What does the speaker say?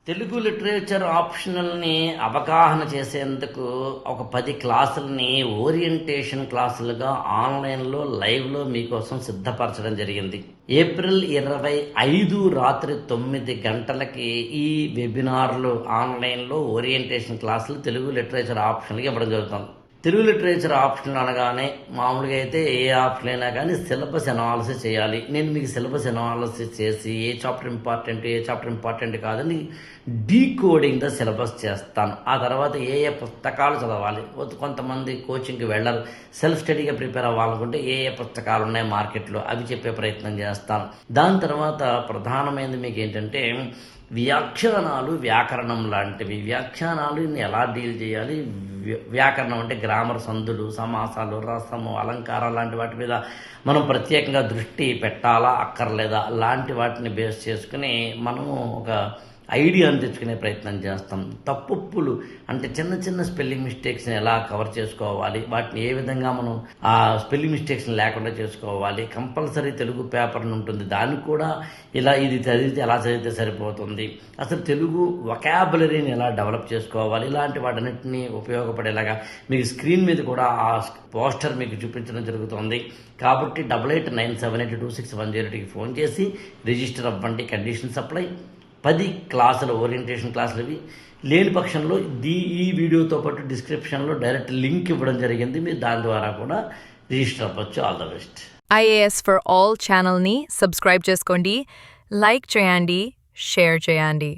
Telugu literature ఆప్షనల్ని అవగాహన చేసేందుకు ఒక 10 క్లాసులని ఓరియంటేషన్ క్లాసులుగా ఆన్లైన్లో లైవ్లో మీకోసం సిద్ధపరచడం జరిగింది. ఏప్రిల్ 25 రాత్రి 9 గంటలకి ఈ వెబినార్లు ఆన్లైన్లో ఓరియంటేషన్ క్లాసులు తెలుగు లిటరేచర్ ఆప్షన్కి ఇవ్వడం జరుగుతుంది. తెలుగు లిటరేచర్ ఆప్షన్ అనగానే మామూలుగా అయితే ఏ ఆప్షన్ అయినా కానీ సిలబస్ అనాలిసిస్ చేయాలి. నేను మీకు సిలబస్ అనాలిసిస్ చేసి ఏ చాప్టర్ ఇంపార్టెంట్ కాదని డీకోడింగ్ ద సిలబస్ చేస్తాను. ఆ తర్వాత ఏ పుస్తకాలు చదవాలి, కొంతమంది కోచింగ్కి వెళ్ళరు, సెల్ఫ్ స్టడీగా ప్రిపేర్ అవ్వాలనుకుంటే ఏ పుస్తకాలు ఉన్నాయి మార్కెట్లో అవి చెప్పే ప్రయత్నం చేస్తాను. దాని తర్వాత ప్రధానమైనది మీకు ఏంటంటే వ్యాఖ్యానాలు, వ్యాకరణం లాంటివి. వ్యాఖ్యానాలు ఎలా డీల్ చేయాలి, వ్యాకరణం అంటే గ్రామర్, సందులు, సమాసాలు, రసము, అలంకారం లాంటి వాటి మీద మనం ప్రత్యేకంగా దృష్టి పెట్టాలా అక్కర్లేదా లాంటి వాటిని బేస్ చేసుకుని మనము ఒక ఐడియాను తెచ్చుకునే ప్రయత్నం చేస్తాం. తప్పులు అంటే చిన్న చిన్న స్పెల్లింగ్ మిస్టేక్స్ని ఎలా కవర్ చేసుకోవాలి, వాటిని ఏ విధంగా మనం ఆ స్పెల్లింగ్ మిస్టేక్స్ని లేకుండా చేసుకోవాలి. కంపల్సరీ తెలుగు పేపర్ ఉంటుంది, దాన్ని కూడా ఇది చదివితే ఎలా చదివితే సరిపోతుంది, అసలు తెలుగు వొకాబులరీని ఎలా డెవలప్ చేసుకోవాలి, ఇలాంటి వాటన్నిటిని ఉపయోగపడేలాగా మీకు స్క్రీన్ మీద కూడా ఆ పోస్టర్ మీకు చూపించడం జరుగుతుంది. కాబట్టి 8897826102కి ఫోన్ చేసి రిజిస్టర్ అవ్వండి. Conditions apply. 10 క్లాసులు ఓరియంటేషన్ క్లాసులు ఇవి. లేని పక్షంలో ఈ వీడియోతో పాటు డిస్క్రిప్షన్లో డైరెక్ట్ లింక్ ఇవ్వడం జరిగింది, మీరు దాని ద్వారా కూడా రిజిస్టర్ అవ్వచ్చు. All the best. IAS for All ఛానల్ని సబ్స్క్రైబ్ చేసుకోండి, లైక్ చేయండి, షేర్ చేయండి.